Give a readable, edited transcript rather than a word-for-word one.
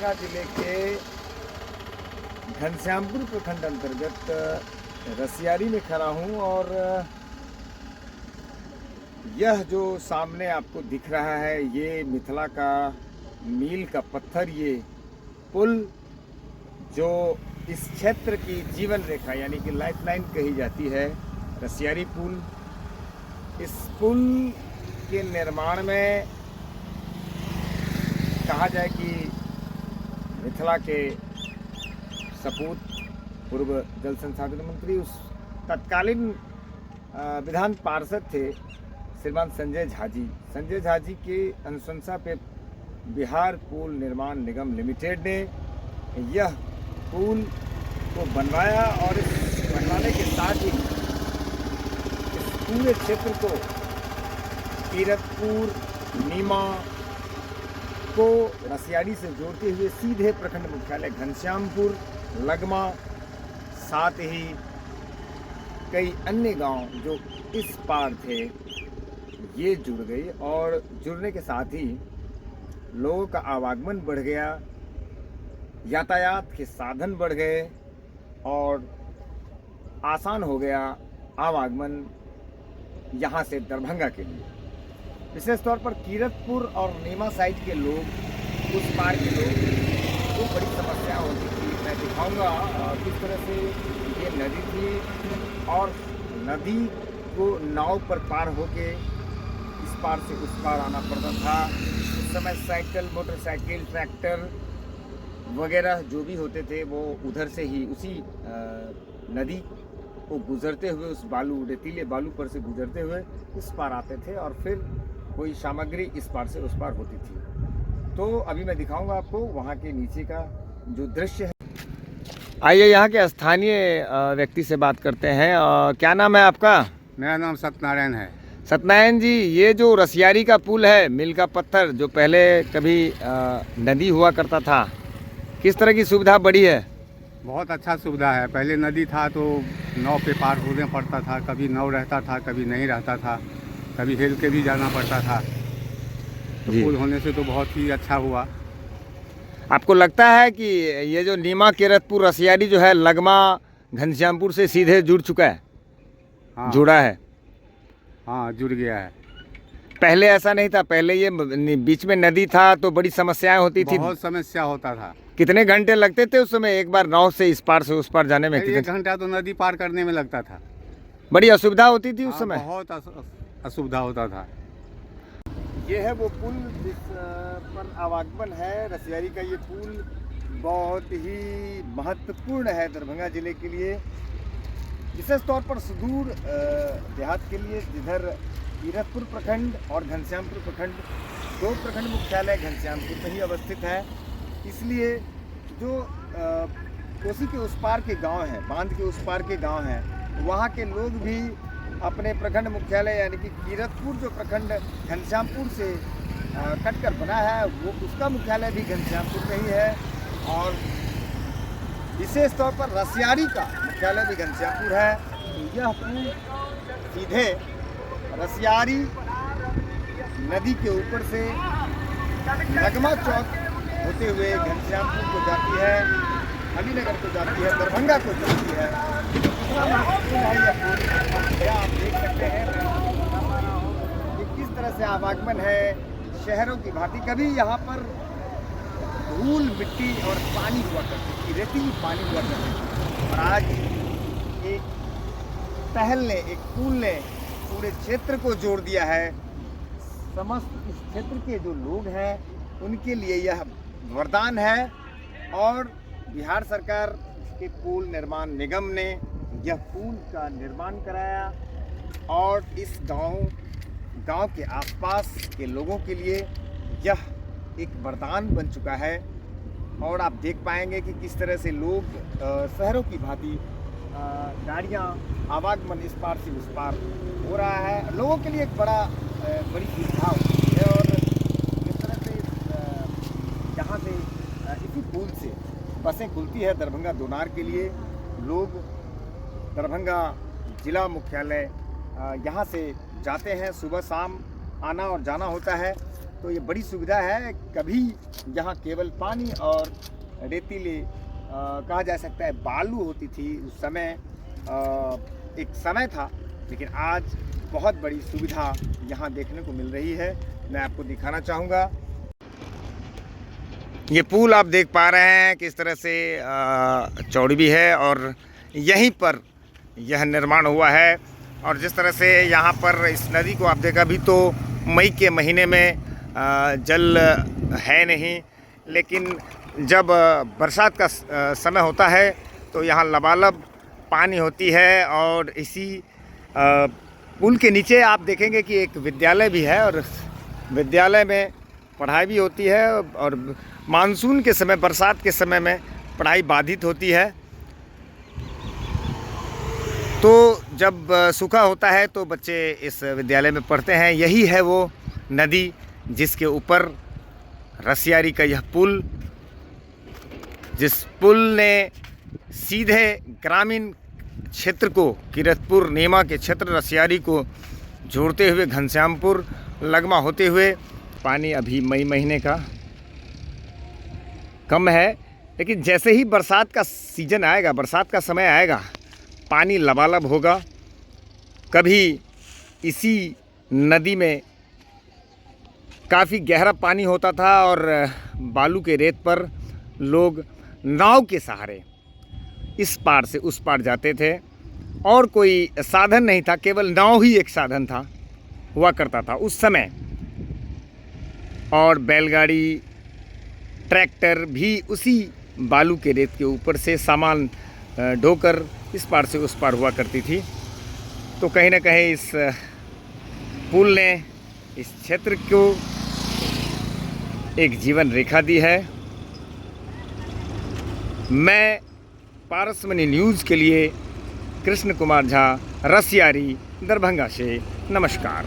दरभंगा जिले के घनश्यामपुर प्रखंड अंतर्गत रसियारी में खड़ा हूँ और यह जो सामने आपको दिख रहा है ये मिथिला का मील का पत्थर, ये पुल जो इस क्षेत्र की जीवन रेखा यानी कि लाइफलाइन कही जाती है, रसियारी पुल। इस पुल के निर्माण में कहा जाए कि मिथिला के सपूत पूर्व जल संसाधन मंत्री उस तत्कालीन विधान पार्षद थे श्रीमान संजय झा जी के अनुशंसा पे बिहार पुल निर्माण निगम लिमिटेड ने यह पुल को बनवाया और इस बनवाने के साथ ही इस पूरे क्षेत्र को कीरतपुर, नीमा को रसियारी से जोड़ते हुए सीधे प्रखंड मुख्यालय घनश्यामपुर, लगमा, साथ ही कई अन्य गांव जो इस पार थे ये जुड़ गई और जुड़ने के साथ ही लोगों का आवागमन बढ़ गया, यातायात के साधन बढ़ गए और आसान हो गया आवागमन यहाँ से दरभंगा के लिए। विशेष तौर पर कीरतपुर और नीमा साइड के लोग, उस पार के लोग को बड़ी समस्या होती थी। मैं दिखाऊंगा किस तरह से ये नदी थी और नदी को नाव पर पार होके इस पार से उस पार आना पड़ता था। उस समय साइकिल, मोटरसाइकिल, ट्रैक्टर वगैरह जो भी होते थे वो उधर से ही उसी नदी को गुजरते हुए, उस बालू, रेतीले बालू पर से गुजरते हुए इस पार आते थे और फिर कोई सामग्री इस पार से उस पार होती थी। तो अभी मैं दिखाऊंगा आपको वहाँ के नीचे का जो दृश्य है। आइए यहाँ के स्थानीय व्यक्ति से बात करते हैं। क्या नाम है आपका? मेरा नाम सत्यनारायण है। सत्यनारायण जी, ये जो रसियारी का पुल है, मील का पत्थर, जो पहले कभी नदी हुआ करता था, किस तरह की सुविधा बढ़ी है? बहुत अच्छा सुविधा है। पहले नदी था तो नाव पे पार होना पड़ता था, कभी नाव रहता था कभी नहीं रहता था, कभी हेल के भी जाना पड़ता था। तो पुल होने से तो बहुत ही अच्छा हुआ। आपको लगता है कि ये जो नीमा, कीरतपुर, रसियारी जो है लगमा, घनश्यामपुर से सीधे जुड़ चुका है? हाँ, जुड़ा है। हाँ, जुड़ गया है। पहले ऐसा नहीं था, पहले ये बीच में नदी था तो बड़ी समस्याएं होती थी। बहुत समस्या होता था। कितने घंटे लगते थे उस समय एक बार नाव से इस पार से उस पार जाने में? 1 घंटा तो नदी पार करने में लगता था। बड़ी असुविधा होती थी उस समय। बहुत असुविधा होता था। ये है वो पुल जिस पर आवागमन है। रसियारी का ये पुल बहुत ही महत्वपूर्ण है दरभंगा जिले के लिए, विशेष तौर पर सुदूर देहात के लिए, जिधर कीरतपुर प्रखंड और घनश्यामपुर प्रखंड, दो प्रखंड मुख्यालय घनश्यामपुर में ही अवस्थित है। इसलिए जो कोसी के उस पार के गांव हैं, बांध के उस पार के गांव हैं, वहाँ के लोग भी अपने प्रखंड मुख्यालय यानी कि कीरतपुर जो प्रखंड घनश्यामपुर से कटकर बना है, वो उसका मुख्यालय भी घनश्यामपुर में ही है और विशेष तौर पर रसियारी का मुख्यालय भी घनश्यामपुर है। तो यह पुल सीधे रसियारी नदी के ऊपर से लगमा चौक होते हुए घनश्यामपुर को जाती है, अलीनगर को जाती है, दरभंगा को जाती है। आप देख सकते हैं कि किस तरह से आवागमन है शहरों की भांति। कभी यहाँ पर धूल, मिट्टी और पानी हुआ करती थी, रेतीली पानी हुआ करती थी, और आज एक पहल ने, एक पुल ने पूरे क्षेत्र को जोड़ दिया है। समस्त इस क्षेत्र के जो लोग हैं उनके लिए यह वरदान है और बिहार सरकार के पुल निर्माण निगम ने यह पुल का निर्माण कराया और इस गांव के आसपास के लोगों के लिए यह एक वरदान बन चुका है। और आप देख पाएंगे कि किस तरह से लोग शहरों की भांति गाड़ियां आवागमन इस पार से उस पार हो रहा है। लोगों के लिए एक बड़ी सुविधा होती है और जिस तरह से यहाँ से इसी पुल से बसें खुलती है दरभंगा दोनार के लिए, लोग दरभंगा जिला मुख्यालय यहाँ से जाते हैं, सुबह शाम आना और जाना होता है। तो ये बड़ी सुविधा है। कभी यहाँ केवल पानी और रेतीले कहा जा सकता है बालू होती थी, उस समय एक समय था, लेकिन आज बहुत बड़ी सुविधा यहाँ देखने को मिल रही है। मैं आपको दिखाना चाहूँगा, ये पुल आप देख पा रहे हैं किस तरह से चौड़ी भी है और यहीं पर यह निर्माण हुआ है। और जिस तरह से यहाँ पर इस नदी को आप देखा, अभी तो मई के महीने में जल है नहीं, लेकिन जब बरसात का समय होता है तो यहाँ लबालब पानी होती है। और इसी पुल के नीचे आप देखेंगे कि एक विद्यालय भी है और विद्यालय में पढ़ाई भी होती है। और मानसून के समय, बरसात के समय में पढ़ाई बाधित होती है, तो जब सूखा होता है तो बच्चे इस विद्यालय में पढ़ते हैं। यही है वो नदी जिसके ऊपर रसियारी का यह पुल, जिस पुल ने सीधे ग्रामीण क्षेत्र को, किरतपुर नीमा के क्षेत्र रसियारी को जोड़ते हुए घनश्यामपुर लगमा होते हुए, पानी अभी मई महीने का कम है, लेकिन जैसे ही बरसात का सीजन आएगा, बरसात का समय आएगा, पानी लबालब होगा। कभी इसी नदी में काफ़ी गहरा पानी होता था और बालू के रेत पर लोग नाव के सहारे इस पार से उस पार जाते थे और कोई साधन नहीं था, केवल नाव ही एक साधन था, हुआ करता था उस समय। और बैलगाड़ी, ट्रैक्टर भी उसी बालू के रेत के ऊपर से सामान ढोकर इस पार से उस पार हुआ करती थी। तो कहीं ना कहीं इस पुल ने इस क्षेत्र को एक जीवन रेखा दी है। मैं पारसमणि न्यूज़ के लिए कृष्ण कुमार झा, रसियारी, दरभंगा से, नमस्कार।